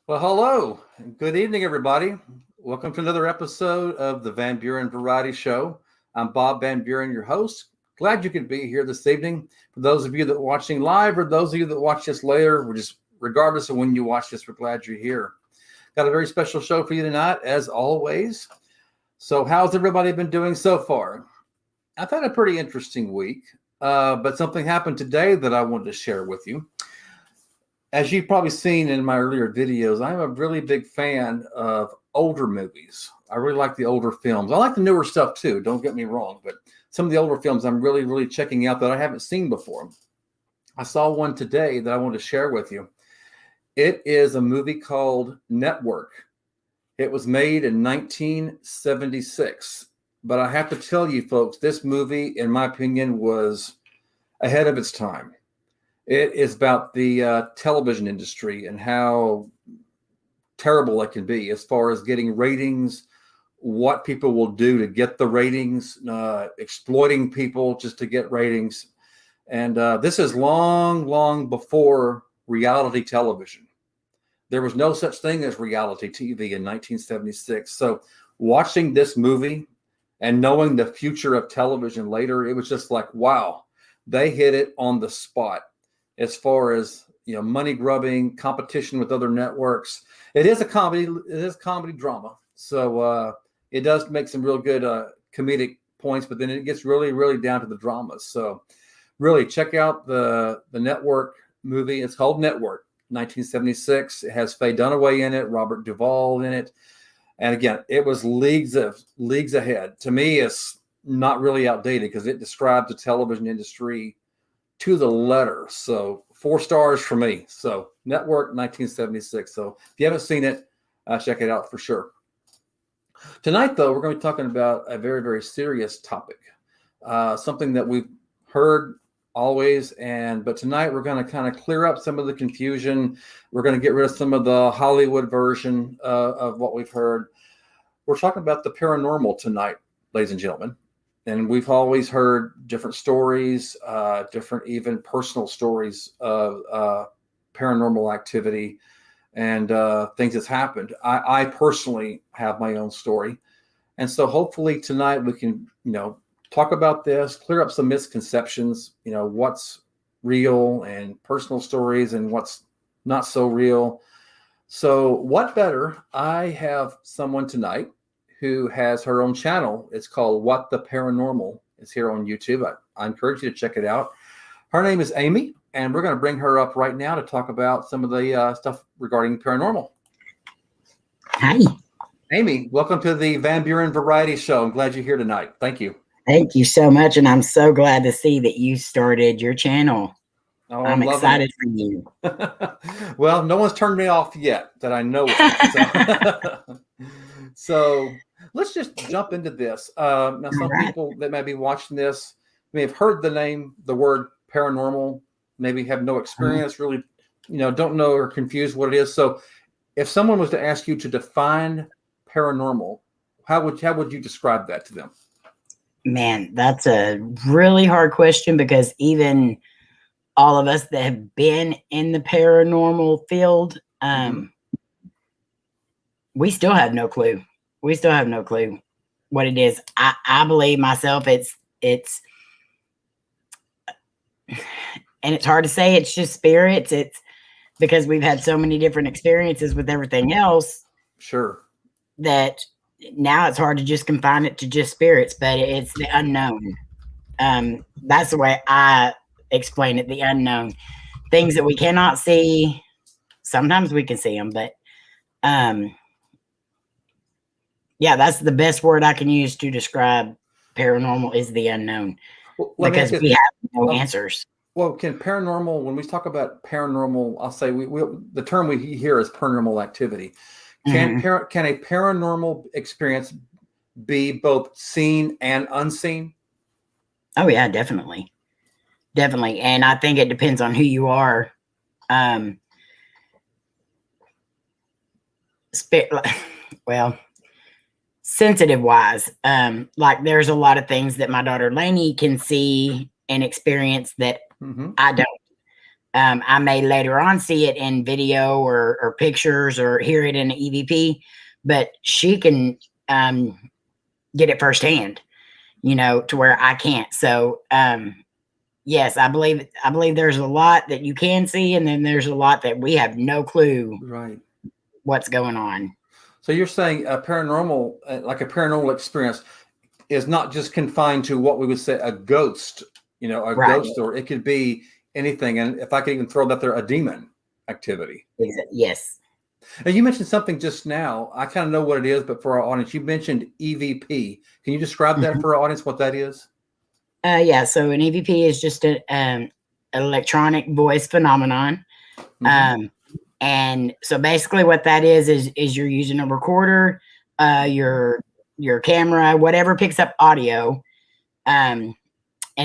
Well, hello. And good evening, everybody. Welcome to another episode of the Van Buren Variety Show. I'm Bob Van Buren, your host. Glad you could be here this evening. For those of you that are watching live or those of you that watch this later, regardless of when you watch this, we're glad you're here. Got a very special show for you tonight, as always. So how's everybody been doing so far? I've had a pretty interesting week, but something happened today that I wanted to share with you. As you've probably seen in my earlier videos, I'm a really big fan of older movies. I really like the older films. I like the newer stuff too, don't get me wrong, but some of the older films I'm really checking out that I haven't seen before. I saw one today that I want to share with you. It is a movie called Network. It was made in 1976. But I have to tell you folks, this movie, in my opinion, was ahead of its time. It is about the television industry and how terrible it can be as far as getting ratings, what people will do to get the ratings, exploiting people just to get ratings. And this is long before reality television. There was no such thing as reality TV in 1976. So watching this movie and knowing the future of television later, it was just like, wow, they hit it on the spot. As far as money grubbing, competition with other networks, it is a comedy. It is comedy drama, so it does make some real good comedic points. But then it gets really down to the dramas. So really check out the Network movie. It's called Network, 1976. It has Faye Dunaway in it, Robert Duvall in it, and again, it was leagues ahead. To me, it's not really outdated because it describes the television industry to the letter. So 4 stars for me. So Network 1976. So if you haven't seen it, check it out for sure. Tonight, though, we're going to be talking about a very serious topic, something that we've heard always. But tonight we're going to kind of clear up some of the confusion. We're going to get rid of some of the Hollywood version of what we've heard. We're talking about the paranormal tonight, ladies and gentlemen. And we've always heard different stories, different even personal stories of paranormal activity and things that's happened. I personally have my own story. And so hopefully tonight we can, talk about this, clear up some misconceptions, what's real and personal stories and what's not so real. So what better? I have someone tonight who has her own channel. It's called WhatThe Paranormal. It's here on YouTube. I encourage you to check it out. Her name is Amy, and we're going to bring her up right now to talk about some of the stuff regarding paranormal. Hi. Amy, welcome to the Van Buren Variety Show. I'm glad you're here tonight. Thank you. Thank you so much, and I'm so glad to see that you started your channel. Oh, I'm excited for you. Well, no one's turned me off yet that I know of. So let's just jump into this. Now, some people that may be watching this may have heard the word paranormal, maybe have no experience, really, don't know or confused what it is. So if someone was to ask you to define paranormal, how would you describe that to them? Man, that's a really hard question because even all of us that have been in the paranormal field, we still have no clue. We still have no clue what it is. I believe myself it's and it's hard to say it's just spirits. It's because we've had so many different experiences with everything else. Sure. That now it's hard to just confine it to just spirits, but it's the unknown. That's the way I explain it, the unknown. Things that we cannot see. Sometimes we can see them, but yeah, that's the best word I can use to describe paranormal is the unknown. Well, because we have no answers. Well, can paranormal, when we talk about paranormal, I'll say the term we hear is paranormal activity. Can a paranormal experience be both seen and unseen? Oh yeah, definitely. Definitely. And I think it depends on who you are. Sensitive wise, like there's a lot of things that my daughter Lainey can see and experience that I I may later on see it in video or pictures or hear it in an EVP, but she can get it firsthand, to where I can't. So yes, I believe there's a lot that you can see, and then there's a lot that we have no clue Right. what's going on. So you're saying a paranormal, like a paranormal experience, is not just confined to what we would say a ghost, a Right. ghost story. It could be anything. And if I could even throw that there, a demon activity. Yes. And you mentioned something just now. I kind of know what it is, but for our audience, you mentioned EVP. Can you describe that for our audience, what that is? Yeah. So an EVP is just an electronic voice phenomenon. And so basically what that is you're using a recorder, your camera, whatever picks up audio. And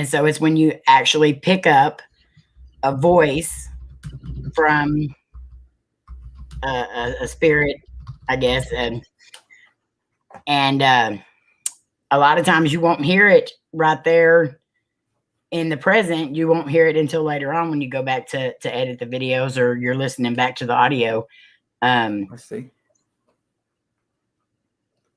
so it's when you actually pick up a voice from a spirit, I guess. And a lot of times you won't hear it right there in the present. You won't hear it until later on when you go back to edit the videos or you're listening back to the audio. I see.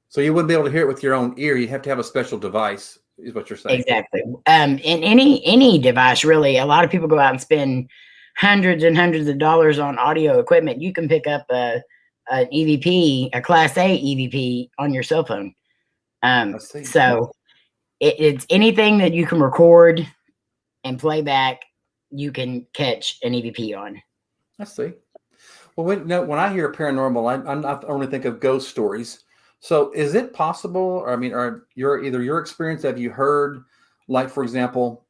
So you wouldn't be able to hear it with your own ear. You have to have a special device, is what you're saying. Exactly. In any device, really. A lot of people go out and spend hundreds and hundreds of dollars on audio equipment. You can pick up an EVP, a Class A EVP, on your cell phone. So it's anything that you can record and play back, you can catch an EVP on. I see. Well, when I hear paranormal, I'm not only think of ghost stories. So is it possible, or your experience, have you heard, like, for example,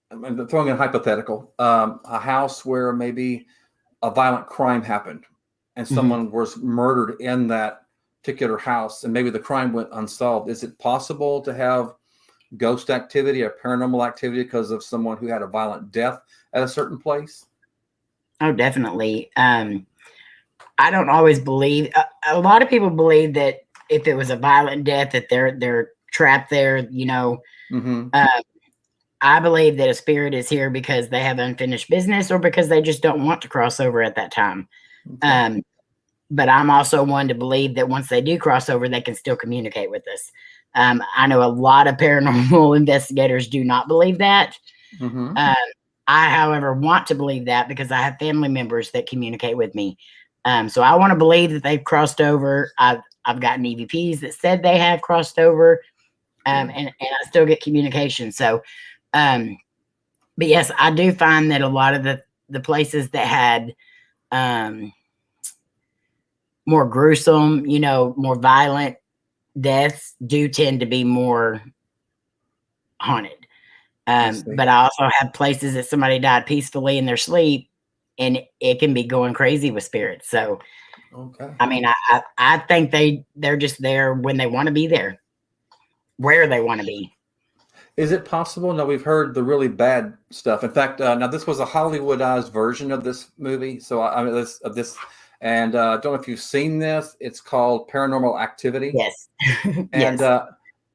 I'm throwing in a hypothetical, a house where maybe a violent crime happened and someone was murdered in that particular house and maybe the crime went unsolved. Is it possible to have ghost activity or paranormal activity because of someone who had a violent death at a certain place? Oh, definitely. I don't always believe, a lot of people believe that if it was a violent death that they're trapped there, I believe that a spirit is here because they have unfinished business or because they just don't want to cross over at that time. Okay. But I'm also one to believe that once they do cross over, they can still communicate with us. I know a lot of paranormal investigators do not believe that. I, however, want to believe that because I have family members that communicate with me. So I want to believe that they've crossed over. I've gotten EVPs that said they have crossed over, and I still get communication. So, but yes, I do find that a lot of the places that had more gruesome, more violent deaths do tend to be more haunted. But I also have places that somebody died peacefully in their sleep, and it can be going crazy with spirits. So, I mean, I think they're just there when they want to be there, where they want to be. Is it possible? No, we've heard the really bad stuff. In fact, now this was a Hollywoodized version of this movie. So and I don't know if you've seen this. It's called Paranormal Activity. Yes. And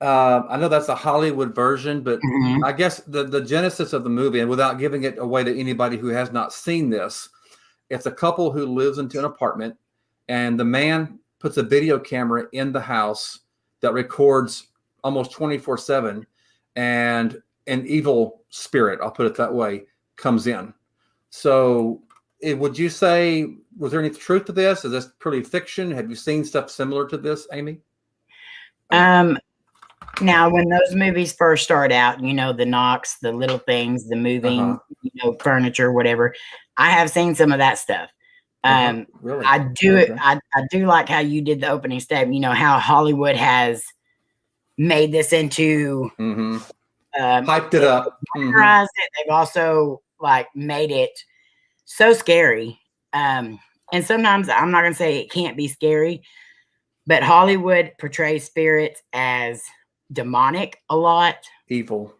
I know that's a Hollywood version, but I guess the genesis of the movie, and without giving it away to anybody who has not seen this, it's a couple who lives into an apartment, and the man puts a video camera in the house that records almost 24/7, and an evil spirit, I'll put it that way, comes in. So would you say, was there any truth to this? Is this purely fiction? Have you seen stuff similar to this, Amy? Now, when those movies first start out, the knocks, the little things, the moving, furniture, whatever, I have seen some of that stuff. Really? I do. I do like how you did the opening statement. How Hollywood has made this into hyped it up. They've also made it so scary. And sometimes I'm not gonna say it can't be scary, but Hollywood portrays spirits as demonic a lot. Evil.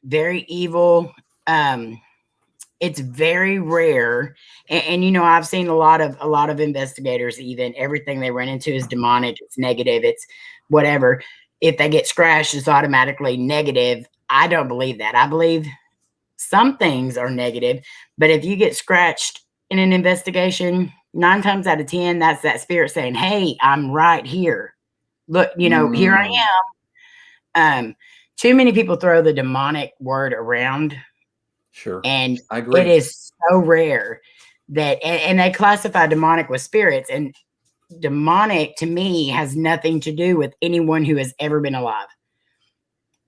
Very evil. It's very rare. And I've seen a lot of investigators, even everything they run into is demonic, it's negative, it's whatever. If they get scratched, it's automatically negative. I don't believe that. I believe some things are negative, but if you get scratched in an investigation, 9 times out of 10, that's that spirit saying, "Hey, I'm right here. Look, here I am." Too many people throw the demonic word around. Sure. And I agree. it is so rare that, and they classify demonic with spirits, and demonic to me has nothing to do with anyone who has ever been alive.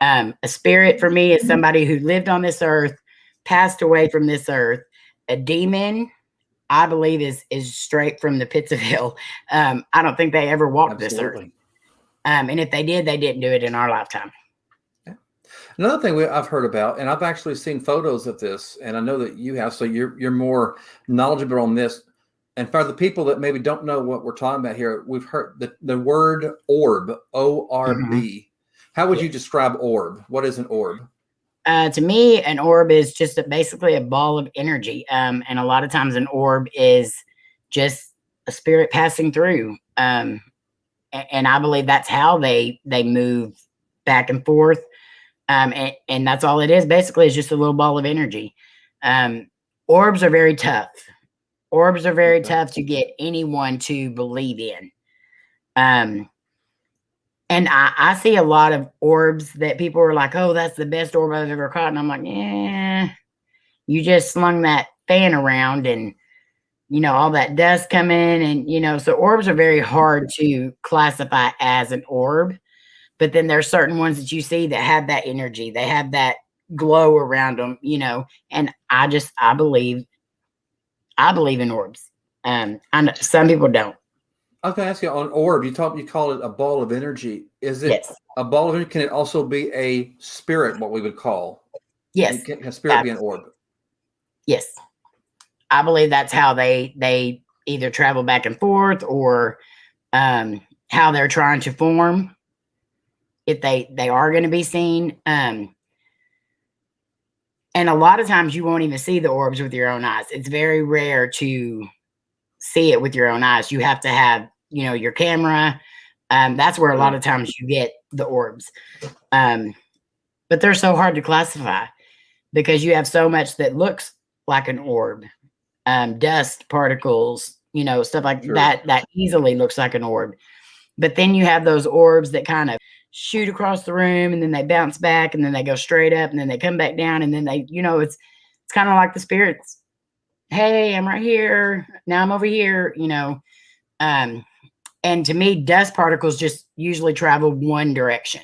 A spirit for me is somebody who lived on this earth, passed away from this earth. A demon, I believe, is straight from the pits of hell. I don't think they ever walked this earth. And if they did, they didn't do it in our lifetime. Another thing I've heard about, and I've actually seen photos of this, and I know that you have, so you're more knowledgeable on this. And for the people that maybe don't know what we're talking about here, we've heard the word orb, O-R-B. How would you describe orb? What is an orb? To me, an orb is just basically a ball of energy. And a lot of times an orb is just a spirit passing through. And I believe that's how they move back and forth. And that's all it is. Basically, it's just a little ball of energy. Orbs are very tough. Orbs are very tough to get anyone to believe in. And I see a lot of orbs that people are like, "Oh, that's the best orb I've ever caught." And I'm like, "Yeah, you just slung that fan around and, all that dust coming." And, so orbs are very hard to classify as an orb. But then there's certain ones that you see that have that energy. They have that glow around them, and I believe in orbs. I know some people don't. I was going to ask you on orb. You call it a ball of energy. Is it a ball of energy? Can it also be a spirit? What we would call? Yes. Can a spirit be an orb? Yes, I believe that's how they either travel back and forth or how they're trying to form. If they are going to be seen, and a lot of times you won't even see the orbs with your own eyes. It's very rare to see it with your own eyes. You have to have, your camera. That's where a lot of times you get the orbs. But they're so hard to classify because you have so much that looks like an orb. Dust particles, stuff like that easily looks like an orb. But then you have those orbs that kind of shoot across the room and then they bounce back and then they go straight up and then they come back down and then they, it's kind of like the spirits. Hey, I'm right here. Now I'm over here, and to me, dust particles just usually travel one direction.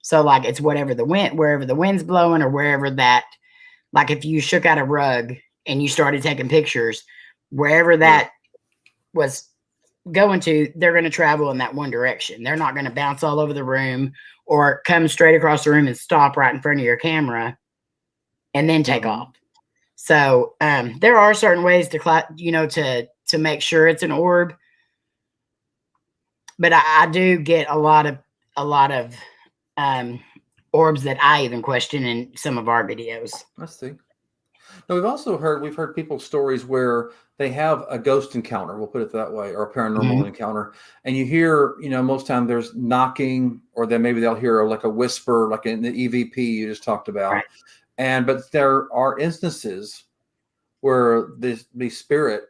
So like it's wherever the wind's blowing or wherever that, like if you shook out a rug and you started taking pictures, wherever that was going to, they're going to travel in that one direction. They're not going to bounce all over the room or come straight across the room and stop right in front of your camera and then take off. So there are certain ways to make sure it's an orb, but I do get a lot of orbs that I even question in some of our videos. I see. Now we've heard people's stories where they have a ghost encounter, we'll put it that way, or a paranormal encounter, and you hear, most time there's knocking, or then maybe they'll hear like a whisper, like in the EVP you just talked about, but there are instances where the spirit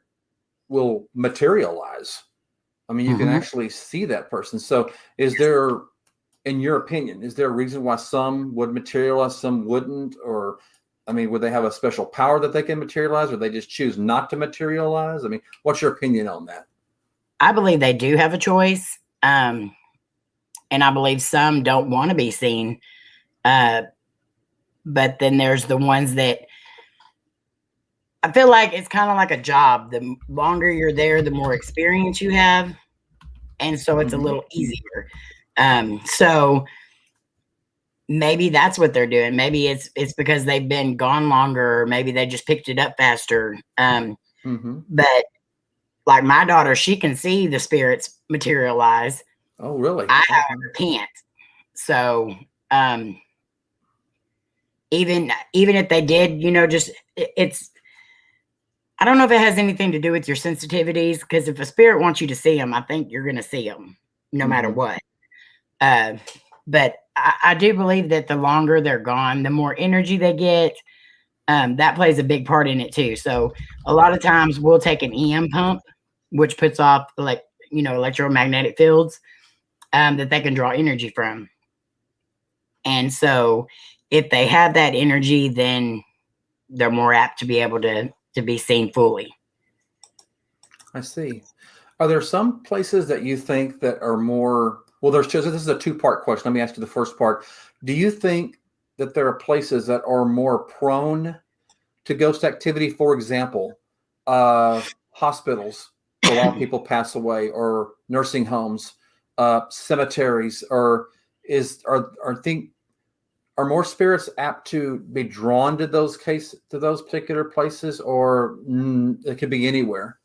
will materialize. I mean, you can actually see that person. So, is there, in your opinion, is there a reason why some would materialize, some wouldn't, or? I mean, would they have a special power that they can materialize, or they just choose not to materialize? I mean, what's your opinion on that? I believe they do have a choice. And I believe some don't want to be seen. But then there's the ones that I feel like it's kind of like a job. The longer you're there, the more experience you have. And so it's a little easier. So maybe that's what they're doing. Maybe it's because they've been gone longer, or maybe they just picked it up faster. But like my daughter, she can see the spirits materialize. Oh, really? I can't. So even if they did, it's, I don't know if it has anything to do with your sensitivities, because if a spirit wants you to see them, I think you're going to see them no matter what. But I do believe that the longer they're gone, the more energy they get. that plays a big part in it too. So a lot of times we'll take an EM pump, which puts off electromagnetic fields that they can draw energy from. And so if they have that energy, then they're more apt to be able to be seen fully. I see. Are there some places that you think that are more, well, this is a two-part question. Let me ask you the first part. Do you think that there are places that are more prone to ghost activity? For example, hospitals where a lot of people pass away, or nursing homes, cemeteries, or are more spirits apt to be drawn to those particular places, or it could be anywhere?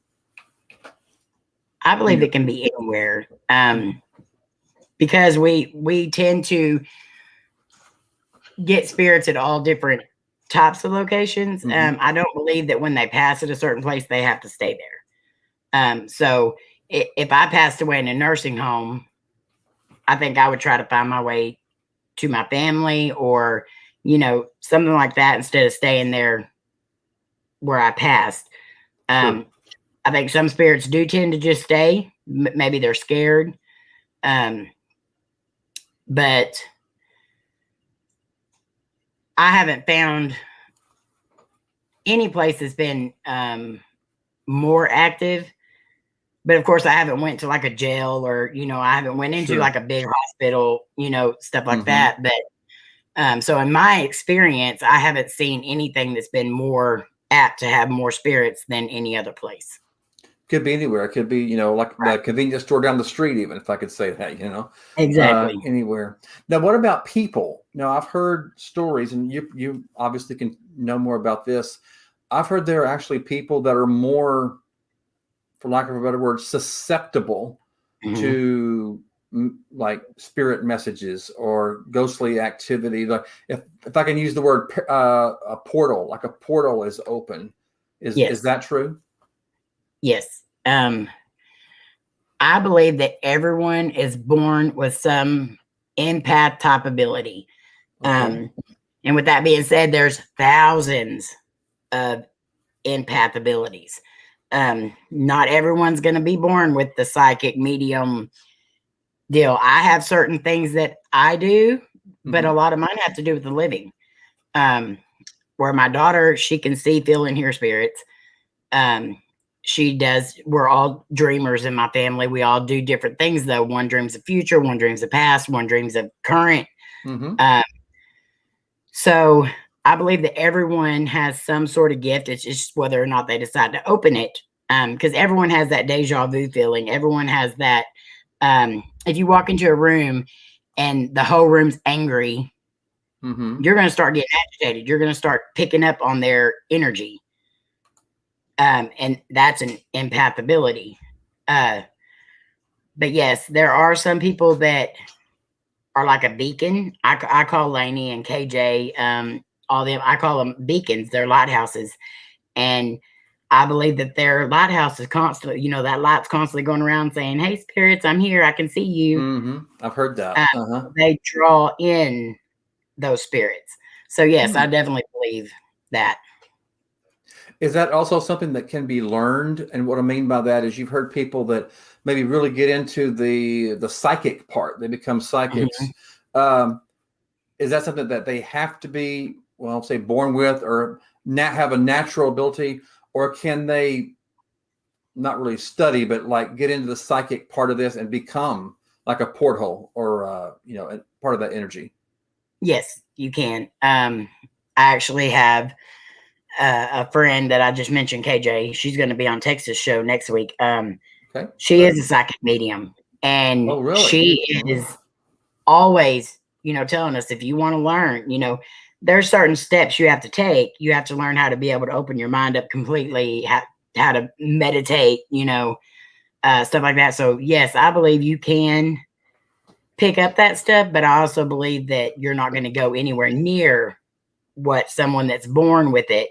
I believe it can be anywhere, because we tend to get spirits at all different types of locations. I don't believe that when they pass at a certain place, they have to stay there. So if I passed away in a nursing home, I think I would try to find my way to my family, or, something like that, instead of staying there where I passed. Sure. I think some spirits do tend to just stay. Maybe they're scared. But I haven't found any place that's been more active. But of course, I haven't went to like a jail, or, I haven't went into like a big hospital, stuff like that. But so in my experience, I haven't seen anything that's been more apt to have more spirits than any other place. Could be anywhere. It could be, like the convenience store down the street, even, if I could say that, Exactly. Anywhere. Now, what about people? Now, I've heard stories, and you obviously can know more about this. I've heard there are actually people that are more, for lack of a better word, susceptible to like spirit messages or ghostly activity. Like if I can use the word a portal, like a portal is open. Is that true? Yes. I believe that everyone is born with some empath type ability. And with that being said, there's thousands of empath abilities. Not everyone's going to be born with the psychic medium deal. I have certain things that I do, but a lot of mine have to do with the living. Where my daughter, she can see, feel, and hear spirits. She does. We're all dreamers in my family. We all do different things, though. One dreams of future, one dreams of past, one dreams of current. So I believe that everyone has some sort of gift. It's just whether or not they decide to open it. Because everyone has that deja vu feeling. Everyone has that. If you walk into a room and the whole room's angry, you're going to start getting agitated. You're going to start picking up on their energy. And that's an empath ability. But yes, there are some people that are like a beacon. I call Lainey and KJ, all them, I call them beacons. They're lighthouses. And I believe that their lighthouse is constantly, that light's constantly going around saying, "Hey, spirits, I'm here. I can see you." I've heard that. They draw in those spirits. So yes, I definitely believe that. Is that also something that can be learned? And what I mean by that is, you've heard people that maybe really get into the psychic part. They become psychics. Is that something that they have to be, well, say, born with, or have a natural ability, or can they not really study, but like get into the psychic part of this and become like a porthole, or part of that energy? Yes, you can. I actually have a friend that I just mentioned, KJ. She's going to be on Texas show next week. She is a psychic medium, and she is always, telling us, if you want to learn, there's certain steps you have to take. You have to learn how to be able to open your mind up completely, how to meditate, stuff like that. So yes, I believe you can pick up that stuff, but I also believe that you're not going to go anywhere near what someone that's born with it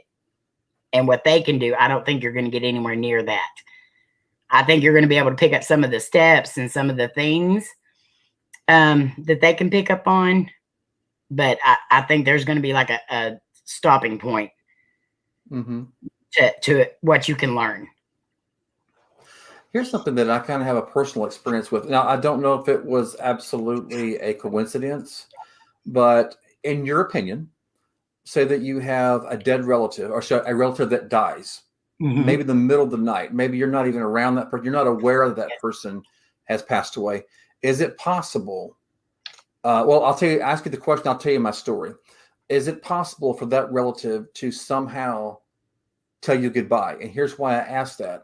and what they can do. I don't think you're going to get anywhere near that. I think you're going to be able to pick up some of the steps and some of the things that they can pick up on. But I think there's going to be like a stopping point. Mm-hmm. to what you can learn. Here's something that I kind of have a personal experience with. Now, I don't know if it was absolutely a coincidence, but in your opinion, say that you have a dead relative or a relative that dies, maybe in the middle of the night. Maybe you're not even around that person. You're not aware that that person has passed away. Is it possible? Well, I'll tell you, ask you the question. I'll tell you my story. Is it possible for that relative to somehow tell you goodbye? And here's why I asked that.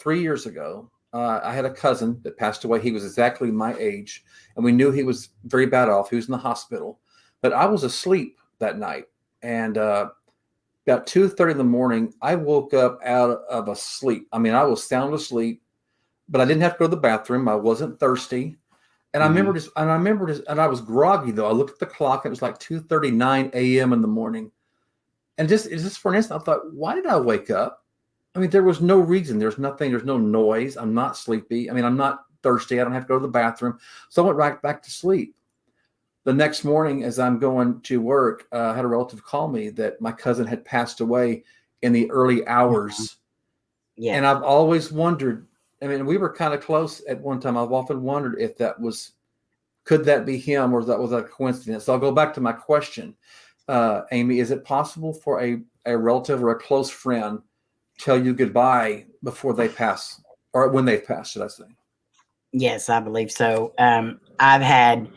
3 years ago, I had a cousin that passed away. He was exactly my age, and we knew he was very bad off. He was in the hospital, but I was asleep that night, and about 2:30 in the morning, I woke up out of a sleep. I mean, I was sound asleep, but I didn't have to go to the bathroom. I wasn't thirsty. And I remember and I was groggy though. I looked at the clock. It was like 2:39 a.m. in the morning. And just for an instant, I thought, why did I wake up? I mean, there was no reason. There's nothing. There's no noise. I'm not sleepy. I mean, I'm not thirsty. I don't have to go to the bathroom. So I went right back to sleep. The next morning, as I'm going to work, I had a relative call me that my cousin had passed away in the early hours. Yeah. And I've always wondered, I mean, we were kind of close at one time. I've often wondered if could that be him, or if that was a coincidence? So I'll go back to my question. Amy, is it possible for a relative or a close friend tell you goodbye before they pass, or when they've passed, should I say? Yes, I believe so. I've had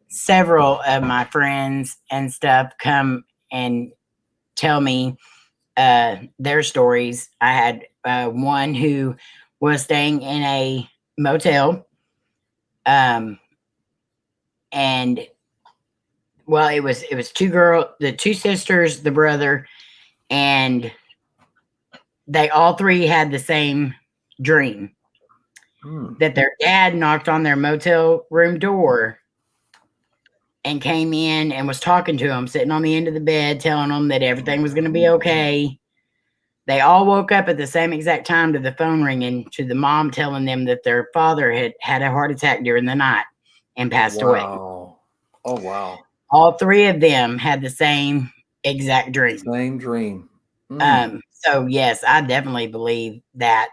several of my friends and stuff come and tell me their stories. I had one who was staying in a motel, and well, it was the two sisters, the brother, and they all three had the same dream that their dad knocked on their motel room door and came in and was talking to them, sitting on the end of the bed, telling them that everything was going to be okay. They all woke up at the same exact time to the phone ringing, to the mom telling them that their father had a heart attack during the night and passed away. Oh, wow. All three of them had the same exact dream. Same dream. So yes, I definitely believe that.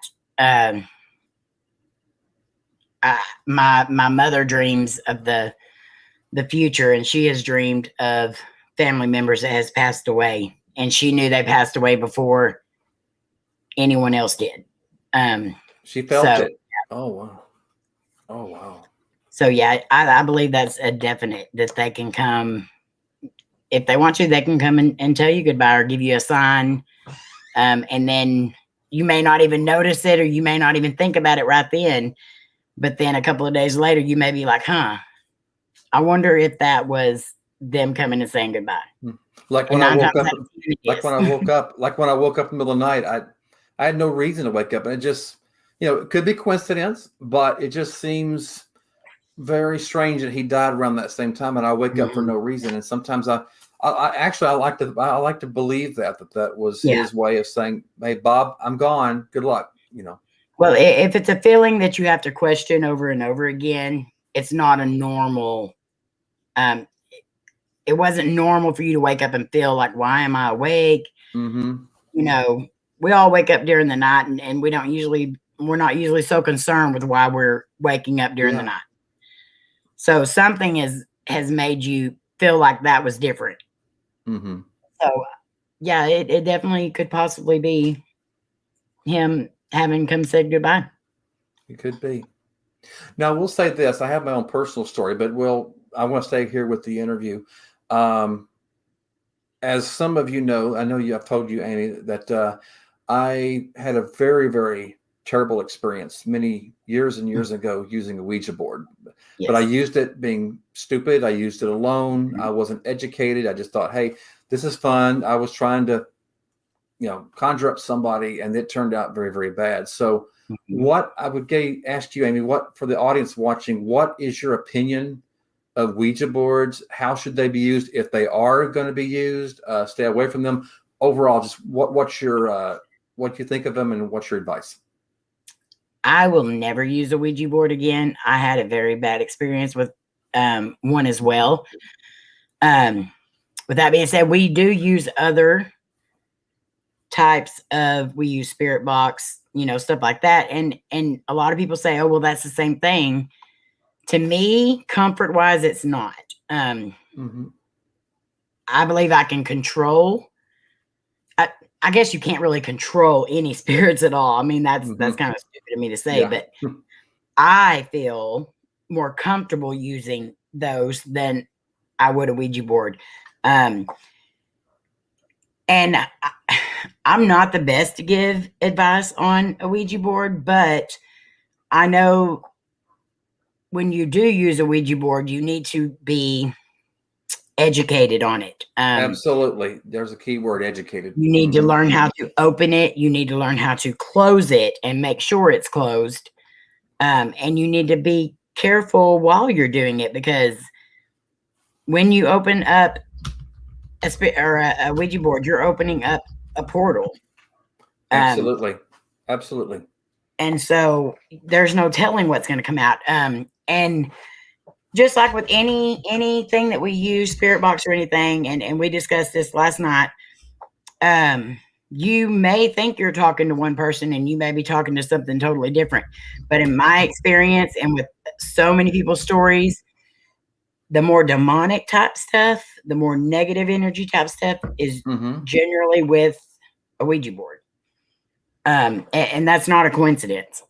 My mother dreams of the future, and she has dreamed of family members that has passed away, and she knew they passed away before anyone else did. She felt it. Oh wow. Oh wow. So yeah, I believe that's a definite, that they can come if they want to. They can come and tell you goodbye or give you a sign, and then you may not even notice it, or you may not even think about it right then. But then a couple of days later, you may be like, "Huh, I wonder if that was them coming and saying goodbye." Like when I woke up, when I woke up in the middle of the night, I had no reason to wake up, and it just, it could be coincidence, but it just seems very strange that he died around that same time, and I wake up for no reason. And sometimes I like to believe that was his way of saying, "Hey, Bob, I'm gone. Good luck." Well, if it's a feeling that you have to question over and over again, it's not a normal. It wasn't normal for you to wake up and feel like, "Why am I awake?" We all wake up during the night, and we're not usually so concerned with why we're waking up during the night. So something has made you feel like that was different. So yeah, it definitely could possibly be him having come say goodbye. It could be. Now we'll say this. I have my own personal story, but I want to stay here with the interview. As some of you know, I've told you, Amy, that I had a very, very terrible experience many years and years ago using a Ouija board. Yes. But I used it being stupid. I used it alone. I wasn't educated. I just thought, hey, this is fun. I was trying to, conjure up somebody, and it turned out very, very bad. So what I would ask you, Amy, what, for the audience watching, what is your opinion of Ouija boards? How should they be used? If they are going to be used, stay away from them. Overall, just what you think of them, and what's your advice? I will never use a Ouija board again. I had a very bad experience with one as well. With that being said, we do use other types of, we use spirit box, stuff like that. And a lot of people say, oh, well, that's the same thing. To me, comfort wise, it's not. Mm-hmm. I believe I can control. I guess you can't really control any spirits at all. I mean, that's kind of stupid of me to say, but I feel more comfortable using those than I would a Ouija board. And I'm not the best to give advice on a Ouija board, but I know when you do use a Ouija board, you need to be educated on it. Absolutely. There's a key word, educated. You need to learn how to open it. You need to learn how to close it and make sure it's closed. And you need to be careful while you're doing it, because when you open up a Ouija board, you're opening up a portal. Absolutely. Absolutely. And so there's no telling what's going to come out. And just like with anything that we use, spirit box or anything, and we discussed this last night, you may think you're talking to one person and you may be talking to something totally different. But in my experience and with so many people's stories, the more demonic type stuff, the more negative energy type stuff is generally with a Ouija board. And that's not a coincidence.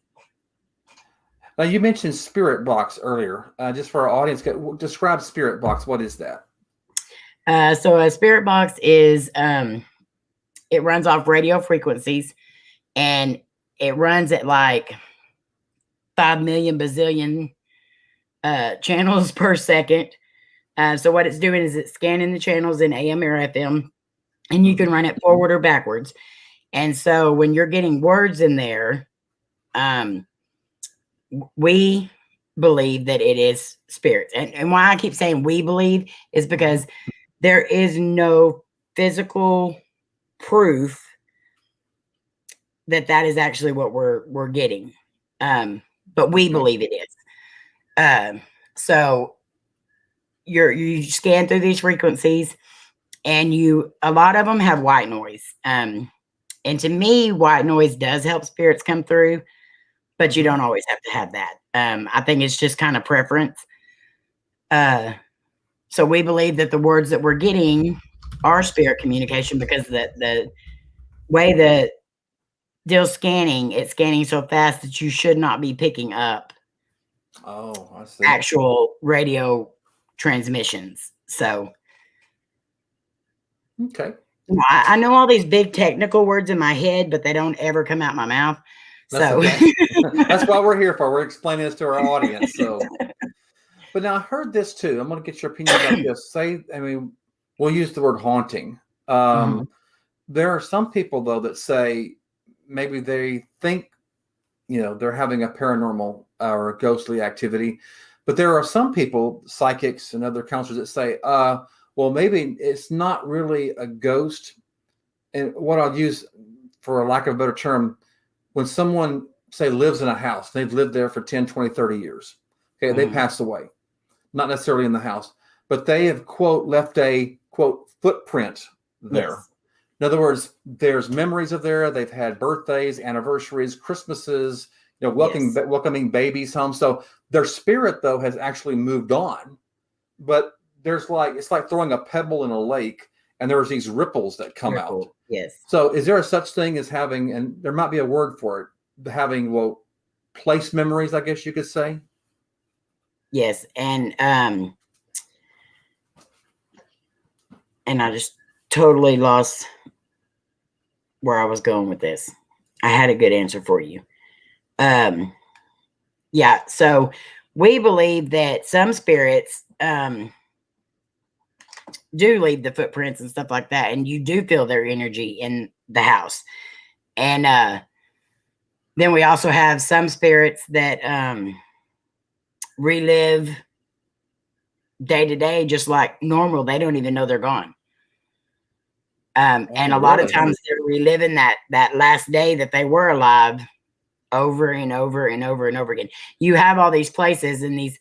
Now, you mentioned spirit box earlier. Just for our audience, describe spirit box. What is that? So a spirit box is, it runs off radio frequencies, and it runs at like 5 million bazillion channels per second. So what it's doing is it's scanning the channels in AM or FM, and you can run it forward or backwards. And so when you're getting words in there, we believe that it is spirits. And why I keep saying we believe is because there is no physical proof that is actually what we're getting. But we believe it is. So you scan through these frequencies, and a lot of them have white noise. And to me, white noise does help spirits come through, but you don't always have to have that. I think it's just kind of preference. So we believe that the words that we're getting are spirit communication, because the way the deal's scanning, it's scanning so fast that you should not be picking up I see. actual radio transmissions. So okay. I know all these big technical words in my head, but they don't ever come out my mouth. That's okay. That's why we're here for. We're explaining this to our audience. So, but now I heard this too. I'm going to get your opinion about this. We'll use the word haunting. There are some people though that say maybe they think, they're having a paranormal or a ghostly activity, but there are some people, psychics and other counselors, that say, well, maybe it's not really a ghost. And what I'll use, for a lack of a better term, when someone, say, lives in a house, they've lived there for 10, 20, 30 years. Okay, they passed away. Not necessarily in the house, but they have, quote, left a, quote, footprint there. Yes. In other words, there's memories of there. They've had birthdays, anniversaries, Christmases, welcoming babies home. So their spirit, though, has actually moved on. But it's like throwing a pebble in a lake, and there's these ripples that come out. Yes. So is there a such thing as having, and there might be a word for it, having, place memories, I guess you could say? Yes. And I just totally lost where I was going with this. I had a good answer for you. So we believe that some spirits do leave the footprints and stuff like that, and you do feel their energy in the house. And then we also have some spirits that relive day to day just like normal. They don't even know they're gone. And a lot of times they're reliving that last day that they were alive over and over and over and over again. You have all these places and these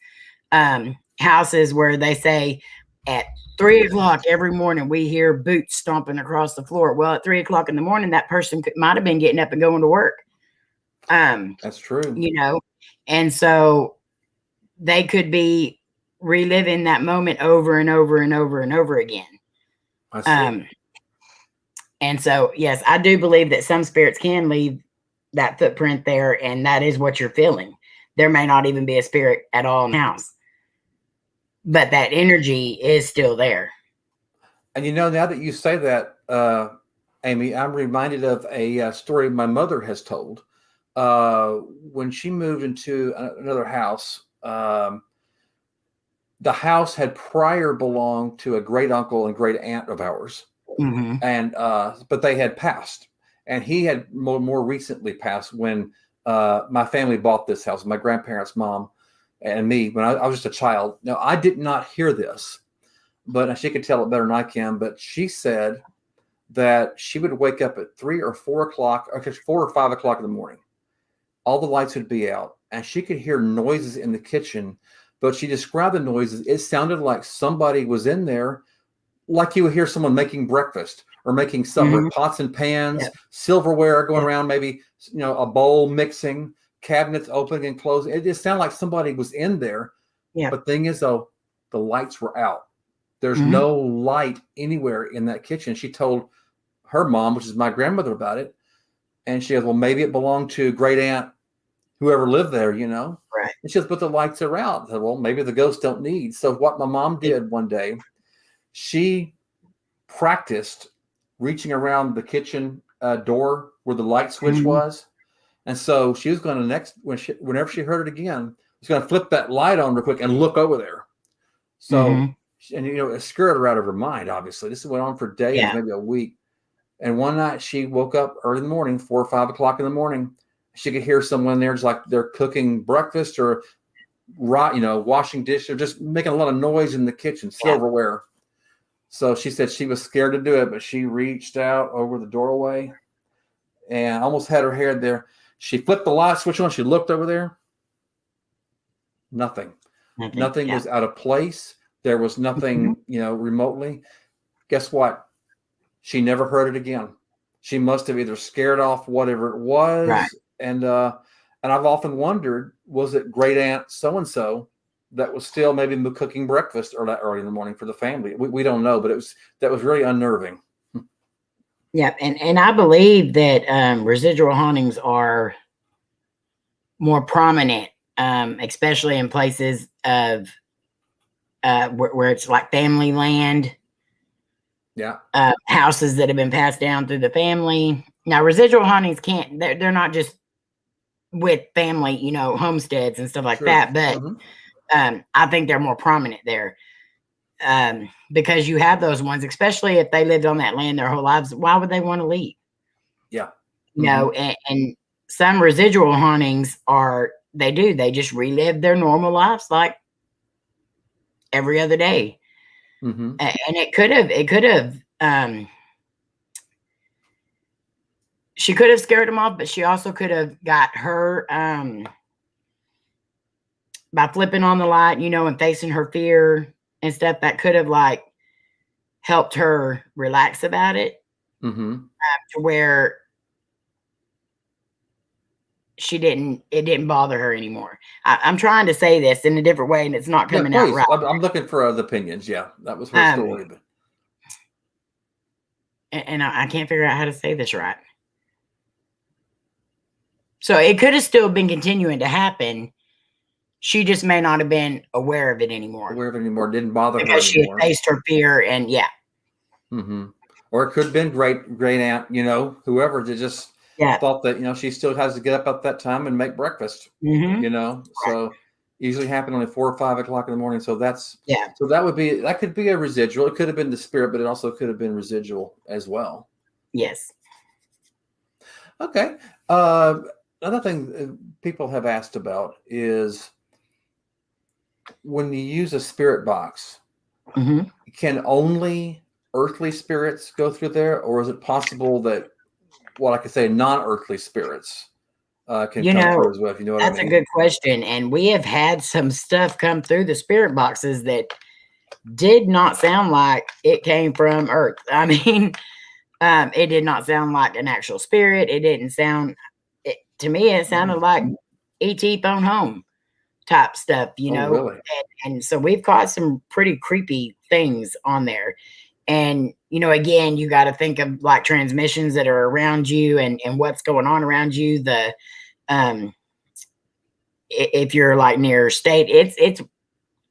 houses where they say, at 3 o'clock every morning, we hear boots stomping across the floor. Well, at 3 o'clock in the morning, that person might have been getting up and going to work. That's true. You know, and so they could be reliving that moment over and over and over and over again. I see. And so, yes, I do believe that some spirits can leave that footprint there, and that is what you're feeling. There may not even be a spirit at all in the house, but that energy is still there. And now that you say that, Amy, I'm reminded of a story my mother has told. When she moved into another house, the house had prior belonged to a great uncle and great aunt of ours. Mm-hmm. And but they had passed, and he had more recently passed when my family bought this house. My grandparents' mom and me, when I was just a child. Now, I did not hear this, but she could tell it better than I can. But she said that she would wake up at 3 or 4 o'clock, or 4 or 5 o'clock in the morning. All the lights would be out, and she could hear noises in the kitchen. But she described the noises. It sounded like somebody was in there, like you would hear someone making breakfast or making supper, pots and pans, silverware going around, maybe a bowl mixing, cabinets opening and closing. It just sounded like somebody was in there. Yeah. But the thing is, though, the lights were out. There's no light anywhere in that kitchen. She told her mom, which is my grandmother, about it. And she goes, well, maybe it belonged to great aunt, whoever lived there, Right. And she says, but the lights are out. I said, well, maybe the ghosts don't need. So what my mom did one day, she practiced reaching around the kitchen door where the light switch was. And so she was going to whenever she heard it again, was going to flip that light on real quick and look over there. So, and it scared her out of her mind, obviously. This went on for days, maybe a week. And one night she woke up early in the morning, 4 or 5 o'clock in the morning. She could hear someone there, just like they're cooking breakfast or washing dishes or just making a lot of noise in the kitchen, silverware. So she said she was scared to do it, but she reached out over the doorway and almost had her head there. She flipped the light switch on. She looked over there. Nothing. Nothing was out of place. There was nothing, remotely. Guess what? She never heard it again. She must have either scared off whatever it was. Right. And I've often wondered, was it great aunt so-and-so that was still maybe cooking breakfast or that early in the morning for the family? We don't know, but that was really unnerving. Yeah. And I believe that residual hauntings are more prominent, especially in places of where it's like family land. Yeah. Houses that have been passed down through the family. Now, residual hauntings they're not just with family, homesteads and stuff like that, but I think they're more prominent there. Because you have those ones, especially if they lived on that land their whole lives. Why would they want to leave? Yeah. And some residual hauntings they just relive their normal lives like every other day. And it could have she could have scared them off, but she also could have got her by flipping on the light, and facing her fear and stuff. That could have helped her relax about it, to where it didn't bother her anymore. I'm trying to say this in a different way, and it's not coming out right. I'm looking for other opinions. Yeah, that was her story. But... And I can't figure out how to say this right. So it could have still been continuing to happen. She just may not have been aware of it anymore. Didn't bother her because anymore. She had faced her fear, and Or it could have been great aunt, whoever that just thought that she still has to get up at that time and make breakfast. So usually happen only 4 or 5 o'clock in the morning. So so that could be a residual. It could have been the spirit, but it also could have been residual as well. Yes. Okay. Another thing people have asked about is when you use a spirit box, can only earthly spirits go through there, or is it possible that I could say non-earthly spirits can come through as well? If you know what I mean. That's a good question, and we have had some stuff come through the spirit boxes that did not sound like it came from Earth. I mean, it did not sound like an actual spirit. It didn't sound, to me, it sounded like E.T. Phone Home type stuff, you know. Really? And so we've caught some pretty creepy things on there. And, you know, again, you got to think of like transmissions that are around you and what's going on around you. If you're like near state, it's,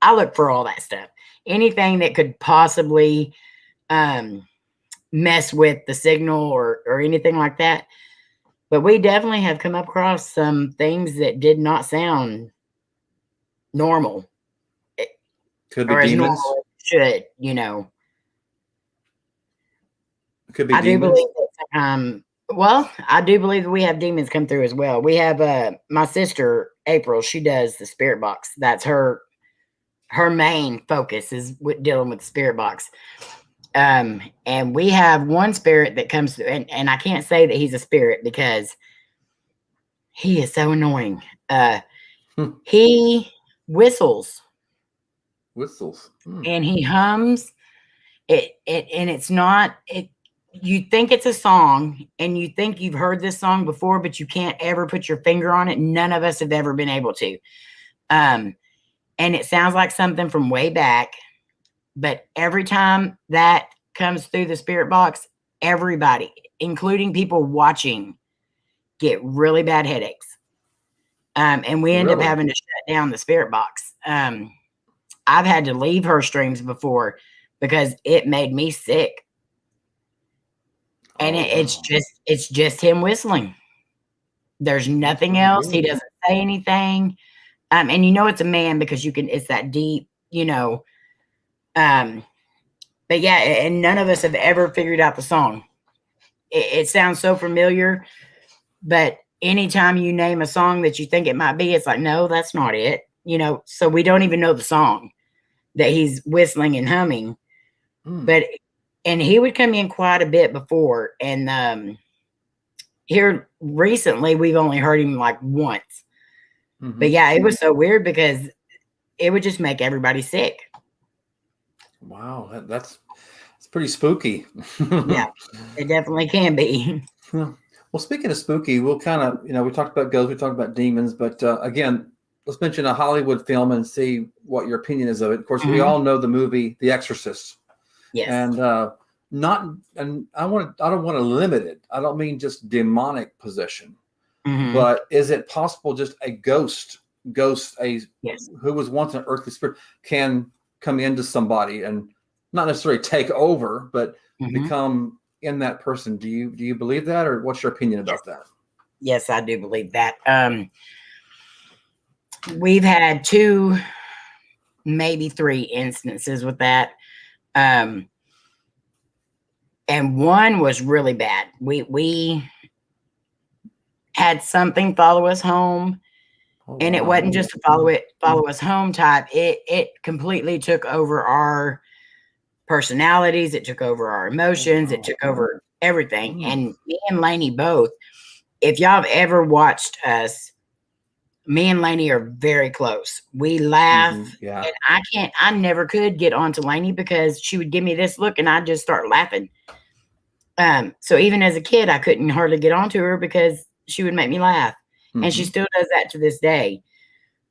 I look for all that stuff. Anything that could possibly mess with the signal or anything like that. But we definitely have come across some things that did not sound normal. Could be or as demons. normal as it should, you know. Could be I do demons. believe that well, I do believe that we have demons come through as well. We have my sister April, she does the spirit box. That's her main focus is with dealing with the spirit box. And we have one spirit that comes through, and I can't say that he's a spirit because he is so annoying. He whistles and he hums and it's not it. You think it's a song and you think you've heard this song before, but you can't ever put your finger on it. None of us have ever been able to. And it sounds like something from way back, but every time that comes through the spirit box, everybody, including people watching, get really bad headaches. And we end up having to shut down the spirit box. I've had to leave her streams before because it made me sick. And it's just him whistling. There's nothing else. He doesn't say anything. And you know it's a man because it's that deep, you know. But yeah, and none of us have ever figured out the song. It sounds so familiar, but anytime you name a song that you think it might be, it's like, no, that's not it. You know, so we don't even know the song that he's whistling and humming. And he would come in quite a bit before. And here recently, we've only heard him like once. But yeah, it was so weird because it would just make everybody sick. Wow, that's pretty spooky. Yeah, it definitely can be. Well, speaking of spooky, we'll kind of, you know, we talked about ghosts, we talked about demons, but again, let's mention a Hollywood film and see what your opinion is of it. Of course, we all know the movie The Exorcist. Yes. And I don't want to limit it. I don't mean just demonic possession, but is it possible just a ghost, who was once an earthly spirit, can come into somebody and not necessarily take over, but become in that person? Do you believe that, or what's your opinion about that? Yes, I do believe that. We've had 2, maybe 3 instances with that. And one was really bad. We had something follow us home. And it wasn't just a follow us home type. It completely took over our personalities. It took over our emotions. It took over everything. And me and Lainey both, if y'all have ever watched us, me and Lainey are very close. We laugh. And I never could get onto Lainey because she would give me this look and I'd just start laughing. So even as a kid, I couldn't hardly get onto her because she would make me laugh. And she still does that to this day.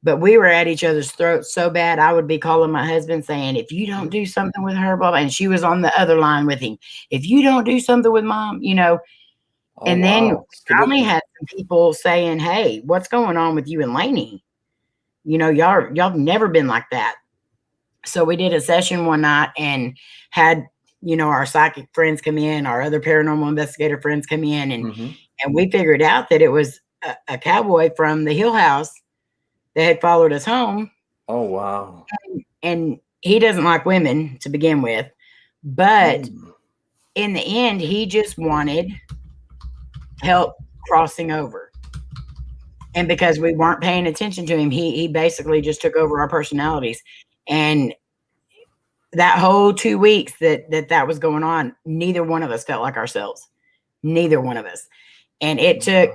But we were at each other's throats so bad, I would be calling my husband saying, if you don't do something with her, blah, blah, and she was on the other line with him. If you don't do something with mom, you know. And then we finally had some people saying, hey, what's going on with you and Lainey? You know, y'all never been like that. So we did a session one night and had, you know, our psychic friends come in, our other paranormal investigator friends come in, and we figured out that it was a cowboy from the Hill House that had followed us home. Oh, wow. And he doesn't like women to begin with, but in the end, he just wanted help crossing over. And because we weren't paying attention to him, he basically just took over our personalities. And that whole 2 weeks that was going on, neither one of us felt like ourselves. Neither one of us. And it took,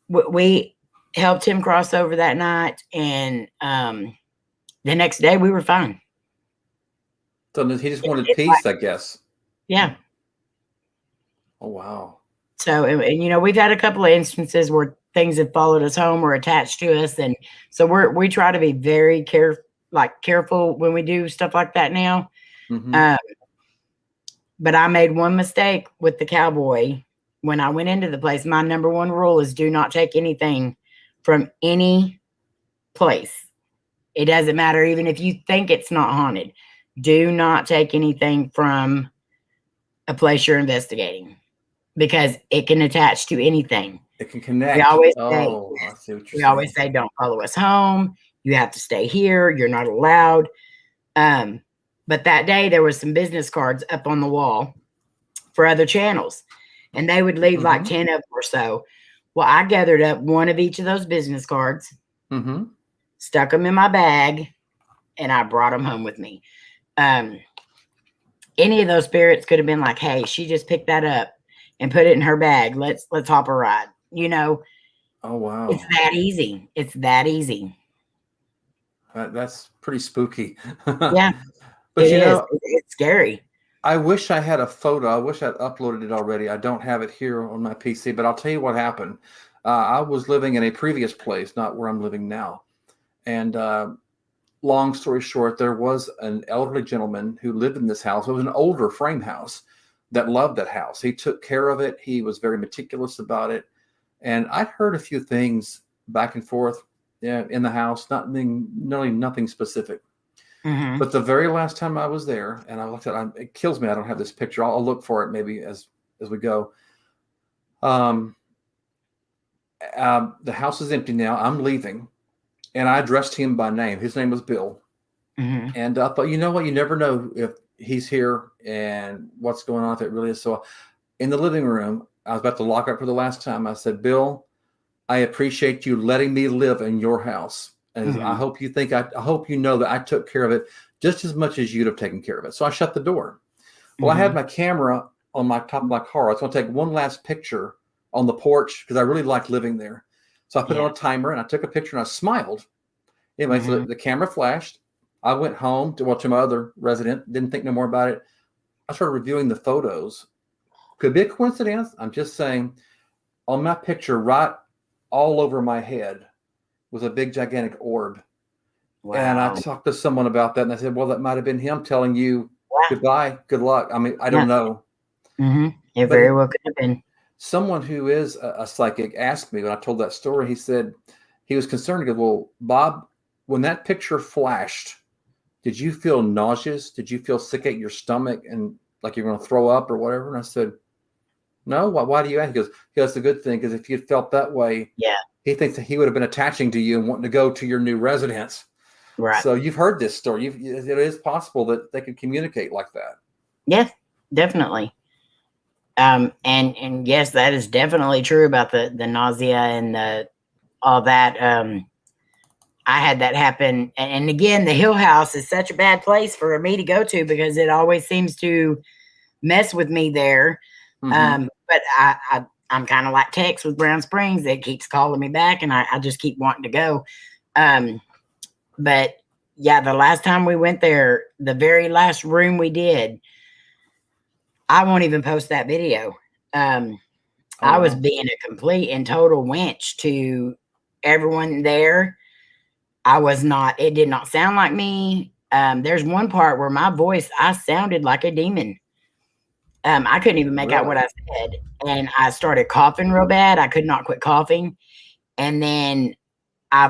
we helped him cross over that night. And the next day we were fine. So he just wanted It's like, peace, I guess. yeah. Oh, wow. So, and, you know, we've had a couple of instances where things have followed us home or attached to us, and so we try to be very careful when we do stuff like that now. Mm-hmm. But I made one mistake with the cowboy when I went into the place. My number one rule is do not take anything from any place. It doesn't matter, even if you think it's not haunted. Do not take anything from a place you're investigating because it can attach to anything. It can We connect. always say, Oh, I see what you're we saying. always say, don't follow us home. You have to stay here. You're not allowed. But that day there was some business cards up on the wall for other channels, and they would leave like 10 of them or so. Well, I gathered up one of each of those business cards, stuck them in my bag, and I brought them home with me. Any of those spirits could have been like, hey, she just picked that up and put it in her bag. Let's hop a ride. You know, Oh, wow. it's that easy. It's that easy. That's pretty spooky. Yeah, But you know, it's scary. I wish I had a photo. I wish I'd uploaded it already. I don't have it here on my PC, but I'll tell you what happened. I was living in a previous place, not where I'm living now. And long story short, there was an elderly gentleman who lived in this house. It was an older frame house that loved that house. He took care of it. He was very meticulous about it. And I'd heard a few things back and forth in the house, nothing specific. But the very last time I was there, and I looked at it, it kills me. I don't have this picture. I'll look for it maybe as we go. The house is empty now. I'm leaving, and I addressed him by name. His name was Bill. And I thought, you know what? You never know if he's here and what's going on, if it really is. So in the living room, I was about to lock up for the last time. I said, Bill, I appreciate you letting me live in your house. And I hope I hope you know that I took care of it just as much as you'd have taken care of it. So I shut the door. Well, I had my camera on my top of my car. I was going to take one last picture on the porch because I really liked living there. So I put it on a timer and I took a picture and I smiled. Anyway, so the camera flashed. I went home to my other resident, didn't think no more about it. I started reviewing the photos. Could be a coincidence. I'm just saying, on my picture, right all over my head was a big, gigantic orb. Wow. And I talked to someone about that, and I said, well, that might have been him telling you goodbye, good luck. I mean, I don't know. It very well could have been. Someone who is a psychic asked me when I told that story, he said he was concerned. He goes, well, Bob, when that picture flashed, did you feel nauseous? Did you feel sick at your stomach and like you're going to throw up or whatever? And I said, no, why do you ask? He goes, that's a good thing, because if you felt that way, he thinks that he would have been attaching to you and wanting to go to your new residence. Right. So you've heard this story. It is possible that they could communicate like that. Yeah, definitely. And yes, that is definitely true about the nausea and all that. I had that happen. And again, the Hill House is such a bad place for me to go to because it always seems to mess with me there. But I'm kind of like Tex with Brown Springs. It keeps calling me back and I just keep wanting to go. But yeah, the last time we went there, the very last room we did, I won't even post that video. I was being a complete and total wench to everyone there. I was not, it did not sound like me. There's one part where my voice, I sounded like a demon. I couldn't even make out what I said. And I started coughing real bad. I could not quit coughing. And then I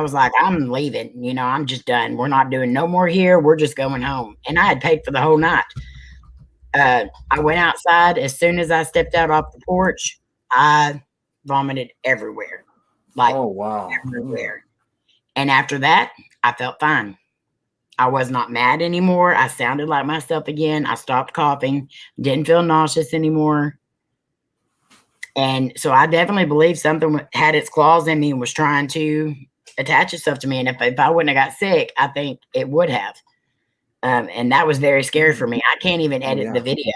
was like, I'm leaving. You know, I'm just done. We're not doing no more here. We're just going home. And I had paid for the whole night. I went outside. As soon as I stepped out off the porch, I vomited everywhere. Like, everywhere. And after that, I felt fine. I was not mad anymore. I sounded like myself again. I stopped coughing, didn't feel nauseous anymore. And so I definitely believe something had its claws in me and was trying to attach itself to me. And if I wouldn't have got sick, I think it would have. And that was very scary for me. I can't even edit the video.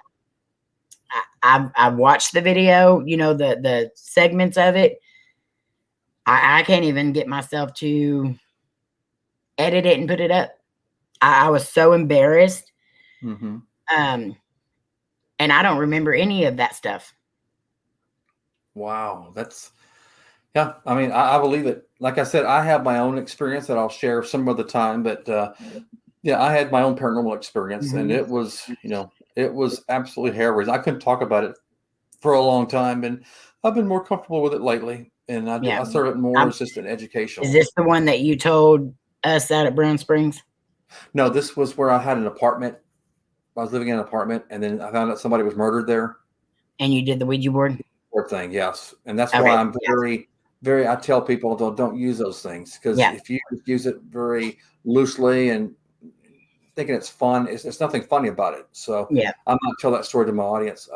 I watched the video, you know, the segments of it. I can't even get myself to edit it and put it up. I was so embarrassed Mm-hmm. And I don't remember any of that stuff. Wow, yeah. I mean, I believe it. Like I said, I have my own experience that I'll share some other time, but yeah, I had my own paranormal experience, and it was, it was absolutely hair-raising. I couldn't talk about it for a long time, and I've been more comfortable with it lately, and I serve it more as just an educational. Is this the one that you told us out at Brown Springs? No, this was where I had an apartment. I was living in an apartment, and then I found out somebody was murdered there. And you did the Ouija board? Thing, yes. And that's why I'm very, I tell people don't use those things, because if you use it very loosely and thinking it's fun, it's nothing funny about it. So I'm not tell that story to my audience,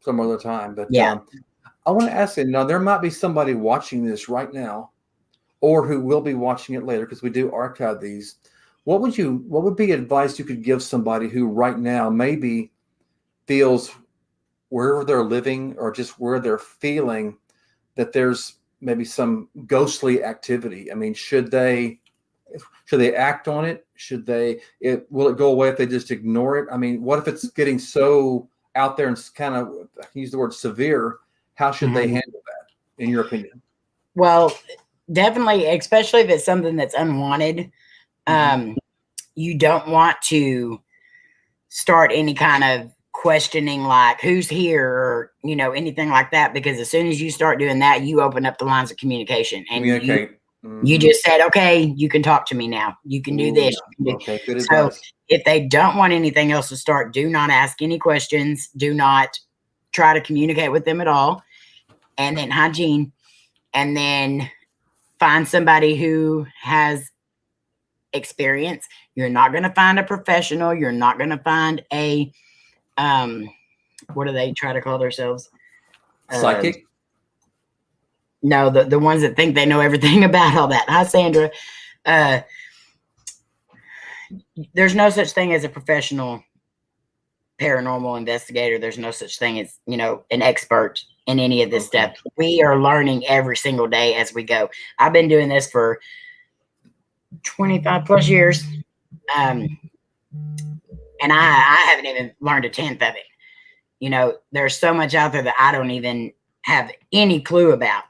some other time. But I want to ask you, now there might be somebody watching this right now, or who will be watching it later, because we do archive these. What would be advice you could give somebody who right now maybe feels, wherever they're living or just where they're feeling, that there's maybe some ghostly activity? I mean, should they act on it? Will it go away if they just ignore it? I mean, what if it's getting so out there and kind of, I can use the word severe? How should they handle that, in your opinion? Well, definitely, especially if it's something that's unwanted. You don't want to start any kind of questioning, like who's here, or anything like that, because as soon as you start doing that, you open up the lines of communication, and you just said, okay, you can talk to me now, you can do this. Okay, good so advice. If they don't want anything else to start, do not ask any questions, do not try to communicate with them at all. And then hygiene, and then find somebody who has experience. You're not going to find a professional, you're not going to find a what do they try to call themselves? Psychic? No, the ones that think they know everything about all that. Hi, Sandra. There's no such thing as a professional paranormal investigator. There's no such thing as, an expert in any of this stuff. We are learning every single day as we go. I've been doing this for 25 plus years. And I haven't even learned a tenth of it. There's so much out there that I don't even have any clue about.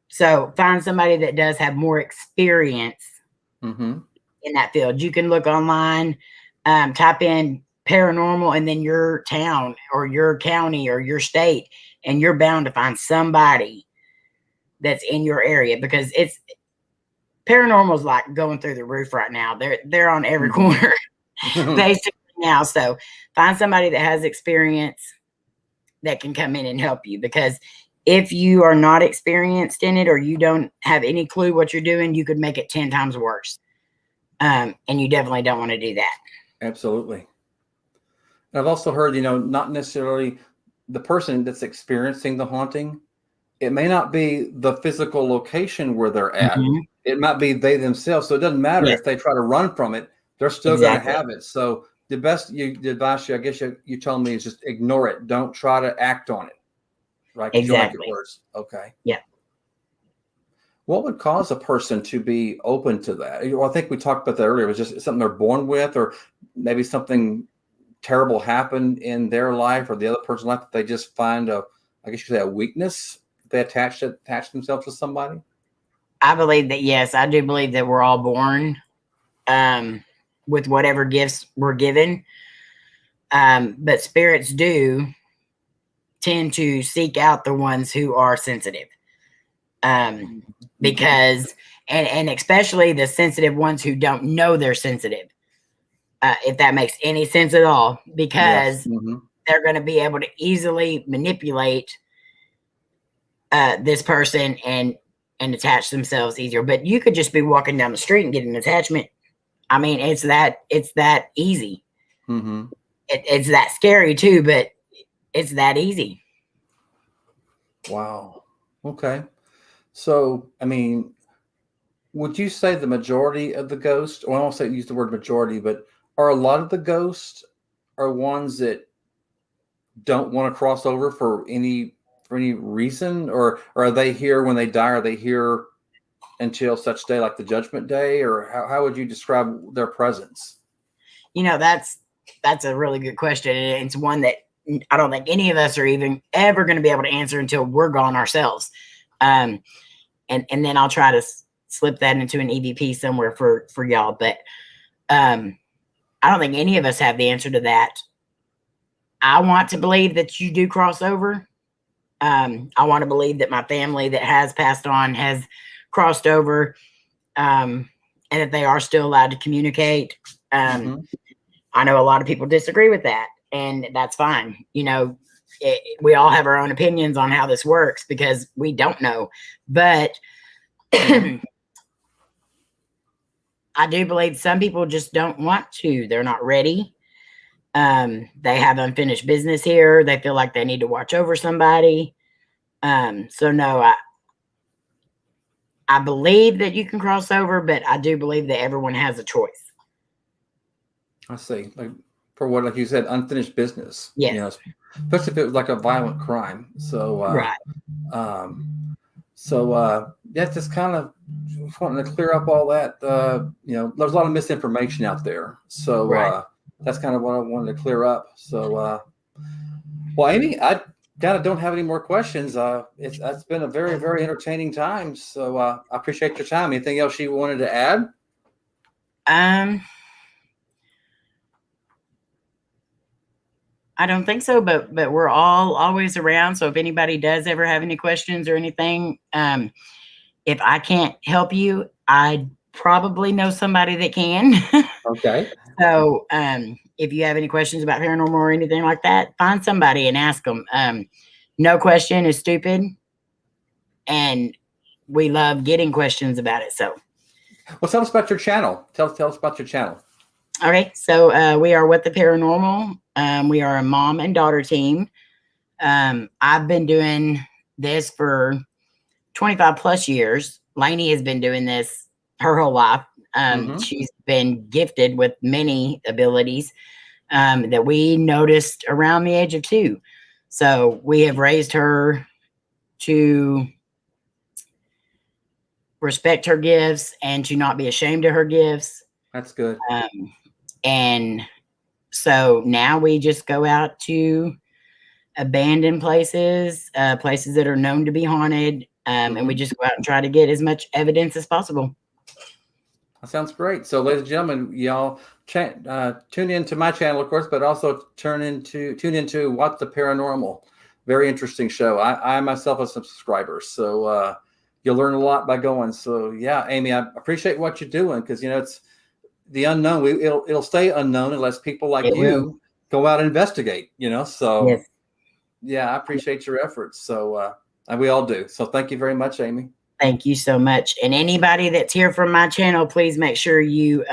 So find somebody that does have more experience in that field. You can look online, type in paranormal, and then your town or your county or your state, and you're bound to find somebody that's in your area, because it's paranormal's like going through the roof right now. They're on every corner basically now. So find somebody that has experience that can come in and help you, because if you are not experienced in it, or you don't have any clue what you're doing, you could make it 10 times worse. And you definitely don't want to do that. Absolutely. And I've also heard, not necessarily the person that's experiencing the haunting, it may not be the physical location where they're at. It might be they themselves. So it doesn't matter if they try to run from it, they're still going to have it. So the advice I guess you told me, is just ignore it. Don't try to act on it. Right? Exactly. Worse. Okay. Yeah. What would cause a person to be open to that? Well, I think we talked about that earlier. It was just something they're born with, or maybe something terrible happened in their life or the other person's life that they just find a weakness. They attach themselves to somebody. I believe that, yes, I do believe that we're all born with whatever gifts we're given. But spirits do tend to seek out the ones who are sensitive. Because, and especially the sensitive ones who don't know they're sensitive, if that makes any sense at all, because they're going to be able to easily manipulate this person and attach themselves easier. But you could just be walking down the street and get an attachment. I mean, it's that easy. It's that scary too, but it's that easy. Wow. Okay. So, I mean, would you say the majority of the ghosts, or I don't say use the word majority, but are a lot of the ghosts are ones that don't want to cross over for any reason, or are they here when they die? Are they here until such day, like the judgment day, or how would you describe their presence? That's that's a really good question. And it's one that I don't think any of us are even ever going to be able to answer until we're gone ourselves. And then I'll try to slip that into an EVP somewhere for y'all. But I don't think any of us have the answer to that. I want to believe that you do cross over. I want to believe that my family that has passed on has crossed over, and that they are still allowed to communicate. I know a lot of people disagree with that, and that's fine. You know, we all have our own opinions on how this works because we don't know. But I do believe some people just don't want to. They're not ready. They have unfinished business here. They feel like they need to watch over somebody. So no, I believe that you can cross over, but I do believe that everyone has a choice. I see. Like for what, like you said, unfinished business. Yes. You know, especially if it was like a violent crime. So, right. Yeah, just kind of wanting to clear up all that. You know, there's a lot of misinformation out there. So, right. That's kind of what I wanted to clear up. So, well, Amy, I kind of don't have any more questions. It's been a very, very entertaining time. So, I appreciate your time. Anything else you wanted to add? I don't think so, but we're all always around. So if anybody does ever have any questions or anything, if I can't help you, I probably know somebody that can. Okay. So if you have any questions about paranormal or anything like that, find somebody and ask them. No question is stupid, and we love getting questions about it. So, well, tell us about your channel. Tell us about your channel. Okay, so we are WhatThe Paranormal. We are a mom and daughter team. I've been doing this for 25 plus years. Lainey has been doing this her whole life. She's been gifted with many abilities that we noticed around the age of 2. So we have raised her to respect her gifts and to not be ashamed of her gifts. That's good. And so now we just go out to abandoned places, places that are known to be haunted, and we just go out and try to get as much evidence as possible. That sounds great. So, ladies and gentlemen, y'all tune into my channel, of course, but also tune into WhatThe Paranormal. Very interesting show. I myself am a subscriber, so you'll learn a lot by going. So, yeah, Amy, I appreciate what you're doing because you know it's the unknown. It'll stay unknown unless people like you go out and investigate. You know, so yes. Yeah, I appreciate your efforts. So we all do. So thank you very much, Amy. Thank you so much. And anybody that's here from my channel, please make sure you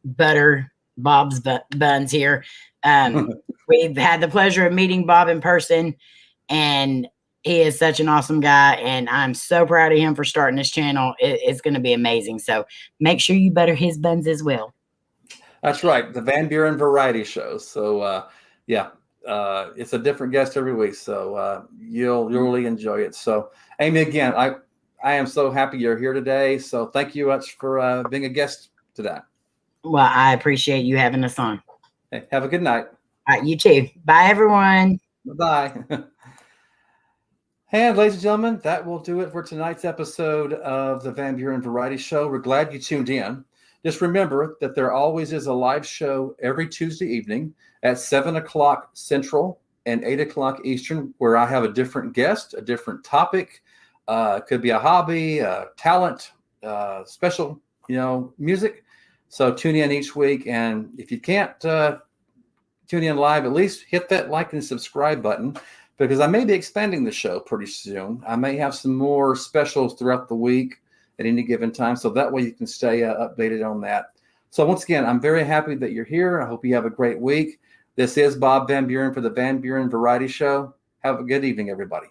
butter Bob's buns here. We've had the pleasure of meeting Bob in person, and he is such an awesome guy. And I'm so proud of him for starting this channel. It's going to be amazing. So make sure you butter his buns as well. That's right. The Van Buren Variety Show. So yeah. It's a different guest every week, so you'll really enjoy it. So, Amy, again, I am so happy you're here today. So, thank you much for being a guest today. Well, I appreciate you having us on. Hey, have a good night. All right, you too. Bye, everyone. Bye. And, ladies and gentlemen, that will do it for tonight's episode of the Van Buren Variety Show. We're glad you tuned in. Just remember that there always is a live show every Tuesday evening at 7 o'clock Central and 8 o'clock Eastern, where I have a different guest, a different topic. Could be a hobby, talent, special, music. So tune in each week. And if you can't tune in live, at least hit that like and subscribe button, because I may be expanding the show pretty soon. I may have some more specials throughout the week at any given time. So that way you can stay updated on that. So once again, I'm very happy that you're here. I hope you have a great week. This is Bob Van Buren for the Van Buren Variety Show. Have a good evening, everybody.